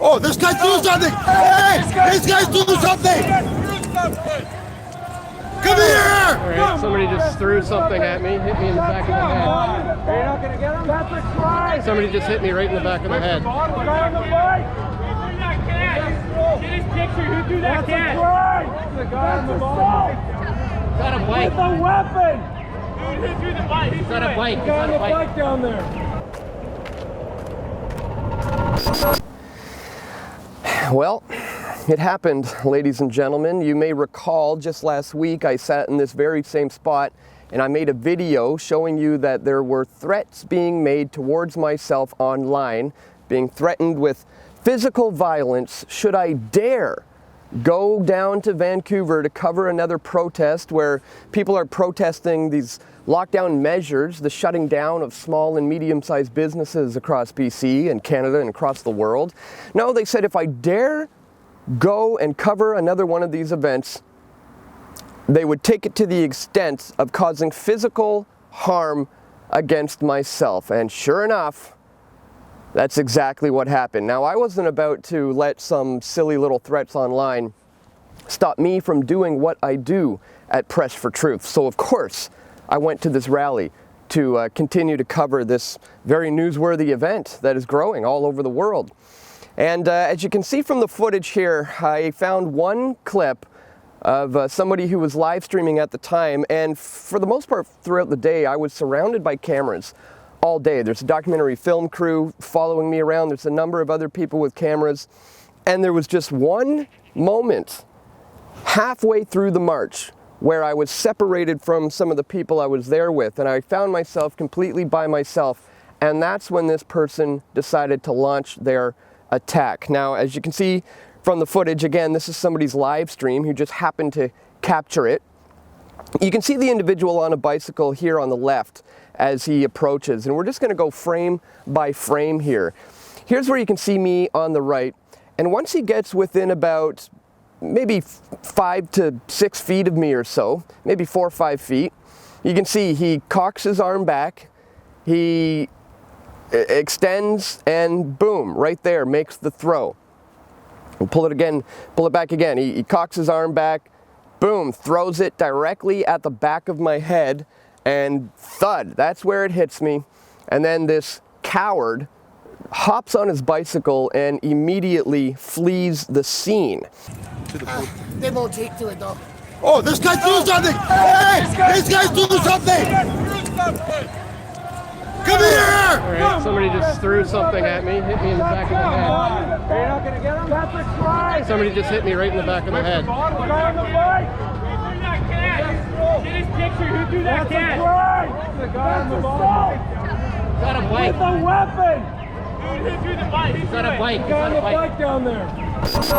Oh, this guy's doing something! Hey! This guy's doing something! Come here! All right, somebody just threw something at me, hit me in the back of the head. Are you not going to get him? That's a crime! Somebody just hit me right in the back of the head. The guy on the bike! Get his picture, who threw that That's can? a crime! The guy on the bike! Got a bike. With a weapon! Dude, who threw the bike? He's got a bike. The He's guy got on a the bike. bike down there! Well, it happened, ladies and gentlemen. You may recall just last week I sat in this very same spot and I made a video showing you that there were threats being made towards myself online, being threatened with physical violence should I dare go down to Vancouver to cover another protest where people are protesting these lockdown measures, the shutting down of small and medium-sized businesses across BC and Canada and across the world. No, they said if I dare go and cover another one of these events, they would take it to the extent of causing physical harm against myself. And sure enough, that's exactly what happened. Now, I wasn't about to let some silly little threats online stop me from doing what I do at Press for Truth. So, of course, I went to this rally to continue to cover this very newsworthy event that is growing all over the world. And as you can see from the footage here, I found one clip of somebody who was live streaming at the time, and for the most part throughout the day I was surrounded by cameras all day. There's a documentary film crew following me around, there's a number of other people with cameras, and there was just one moment halfway through the march where I was separated from some of the people I was there with, and I found myself completely by myself, and that's when this person decided to launch their attack. Now, as you can see from the footage, again, this is somebody's live stream who just happened to capture it. You can see the individual on a bicycle here on the left as he approaches, and we're just going to go frame by frame here. Here's where you can see me on the right, and once he gets within about maybe 5 to 6 feet of me or so, maybe 4 or 5 feet, you can see he cocks his arm back, he extends, and boom, right there, makes the throw. And pull it back again. He cocks his arm back, boom, throws it directly at the back of my head, and thud, that's where it hits me. And then this coward hops on his bicycle and immediately flees the scene. They won't take to it though. Oh, this guy's doing something! Hey! This guy's doing something! Come here! All right, somebody just threw something at me, hit me in the back of the head. Are you not going to get him? That's a crime! Somebody just hit me right in the back of the head. The guy on the bike! Who threw that can? Get his picture, who threw that That's a can? crime! The guy on the bike! Got a bike. With a weapon! Dude, who threw the bike? He's got a bike. The He's guy on got the a bike. bike down there!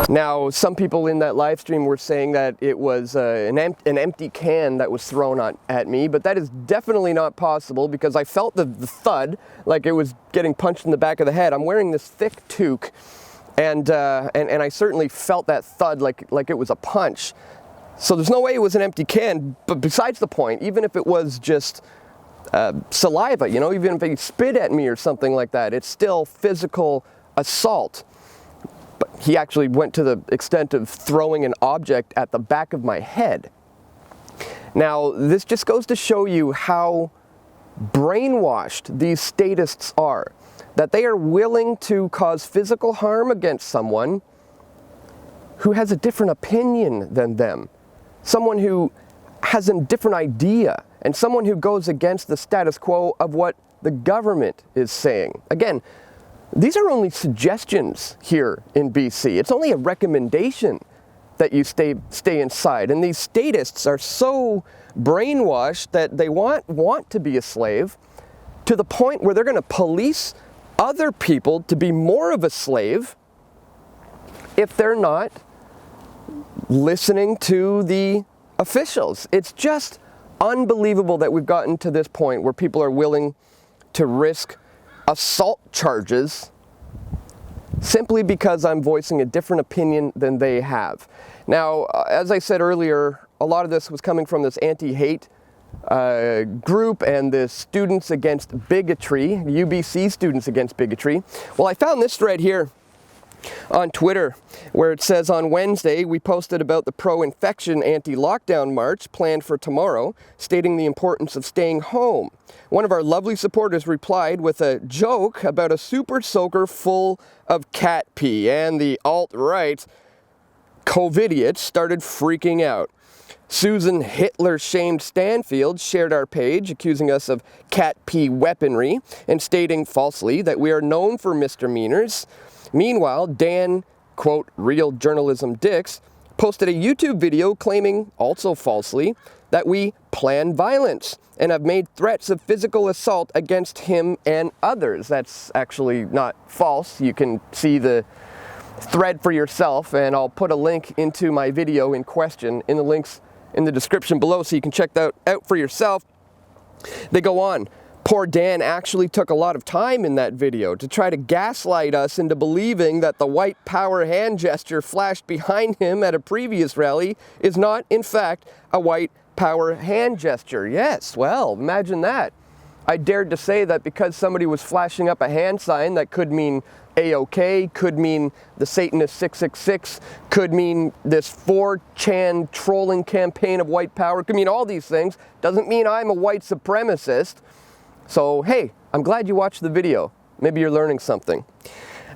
Now, some people in that live stream were saying that it was an empty can that was thrown at me, but that is definitely not possible because I felt the thud like it was getting punched in the back of the head. I'm wearing this thick toque, and I certainly felt that thud like it was a punch. So there's no way it was an empty can, but besides the point, even if it was just saliva, you know, even if he spit at me or something like that, it's still physical assault. But he actually went to the extent of throwing an object at the back of my head. Now, this just goes to show you how brainwashed these statists are, that they are willing to cause physical harm against someone who has a different opinion than them, someone who has a different idea, and someone who goes against the status quo of what the government is saying. Again, these are only suggestions here in BC. It's only a recommendation that you stay inside. And these statists are so brainwashed that they want to be a slave to the point where they're going to police other people to be more of a slave if they're not listening to the officials. It's just unbelievable that we've gotten to this point where people are willing to risk assault charges simply because I'm voicing a different opinion than they have. Now, as I said earlier, a lot of this was coming from this anti-hate group and the Students Against Bigotry, UBC Students Against Bigotry. Well, I found this thread here on Twitter, where it says on Wednesday, we posted about the pro-infection anti-lockdown march planned for tomorrow, stating the importance of staying home. One of our lovely supporters replied with a joke about a super soaker full of cat pee, and the alt-right COVIDiots started freaking out. Susan Hitler-shamed Stanfield shared our page, accusing us of cat pee weaponry and stating falsely that we are known for misdemeanors. Meanwhile, Dan, quote, real journalism DICKS, posted a YouTube video claiming, also falsely, that we plan violence and have made threats of physical assault against him and others. That's actually not false. You can see the thread for yourself, and I'll put a link into my video in question in the links in the description below so you can check that out for yourself. They go on. Poor Dan actually took a lot of time in that video to try to gaslight us into believing that the white power hand gesture flashed behind him at a previous rally is not, in fact, a white power hand gesture. Yes, well, imagine that. I dared to say that because somebody was flashing up a hand sign that could mean A-OK, could mean the Satanist 666, could mean this 4chan trolling campaign of white power, could mean all these things, doesn't mean I'm a white supremacist. So, hey, I'm glad you watched the video. Maybe you're learning something.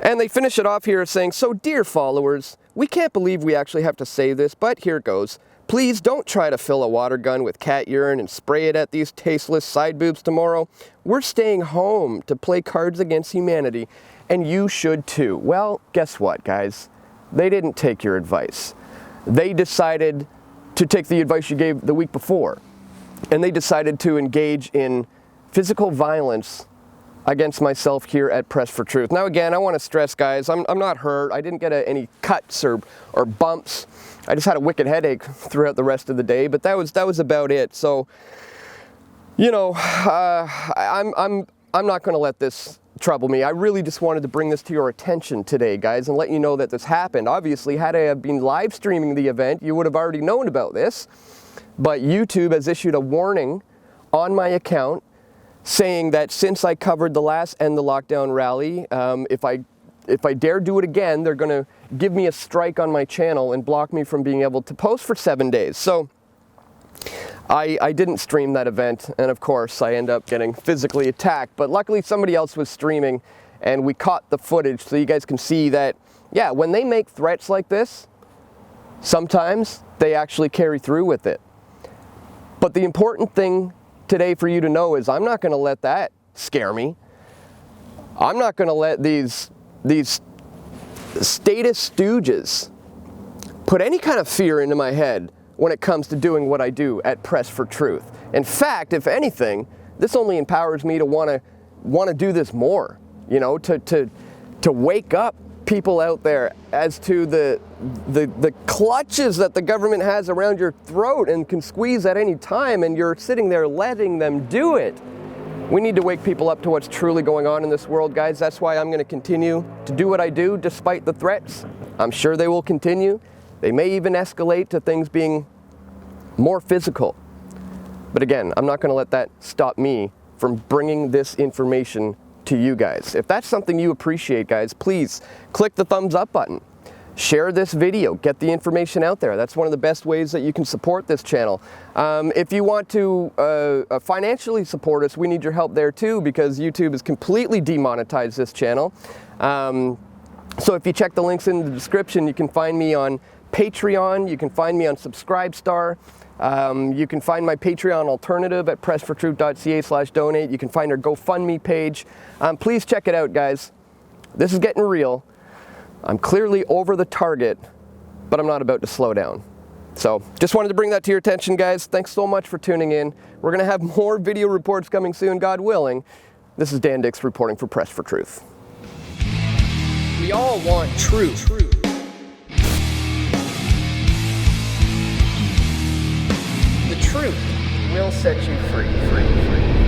And they finish it off here saying, so dear followers, we can't believe we actually have to say this, but here it goes. Please don't try to fill a water gun with cat urine and spray it at these tasteless side boobs tomorrow. We're staying home to play Cards Against Humanity, and you should too. Well, guess what, guys? They didn't take your advice. They decided to take the advice you gave the week before, and they decided to engage in physical violence against myself here at Press for Truth. Now again, I want to stress, guys, I'm not hurt. I didn't get any cuts or bumps. I just had a wicked headache throughout the rest of the day, but that was about it. So, you know, I'm not going to let this trouble me. I really just wanted to bring this to your attention today, guys, and let you know that this happened. Obviously, had I have been live streaming the event, you would have already known about this, but YouTube has issued a warning on my account saying that since I covered the last End the Lockdown rally, if I dare do it again, they're going to give me a strike on my channel and block me from being able to post for 7 days. So I didn't stream that event, and of course I end up getting physically attacked, but luckily somebody else was streaming and we caught the footage so you guys can see that, yeah, when they make threats like this, sometimes they actually carry through with it. But the important thing today for you to know is I'm not going to let that scare me. I'm not going to let these statist stooges put any kind of fear into my head when it comes to doing what I do at Press for Truth. In fact, if anything, this only empowers me to want to do this more, you know, to wake up people out there as to the clutches that the government has around your throat and can squeeze at any time, and you're sitting there letting them do it. We need to wake people up to what's truly going on in this world, guys. That's why I'm going to continue to do what I do despite the threats. I'm sure they will continue. They may even escalate to things being more physical. But again, I'm not going to let that stop me from bringing this information to you guys. If that's something you appreciate, guys, please click the thumbs up button. Share this video, get the information out there. That's one of the best ways that you can support this channel. If you want to financially support us, we need your help there too, because YouTube has completely demonetized this channel. So if you check the links in the description, you can find me on Patreon, you can find me on Subscribestar, you can find my Patreon alternative at pressfortruth.ca/donate. You can find our GoFundMe page. Please check it out, guys. This is getting real. I'm clearly over the target, but I'm not about to slow down. So just wanted to bring that to your attention, guys. Thanks so much for tuning in. We're going to have more video reports coming soon, God willing. This is Dan DICKS reporting for Press for Truth. We all want truth. The truth will set you free.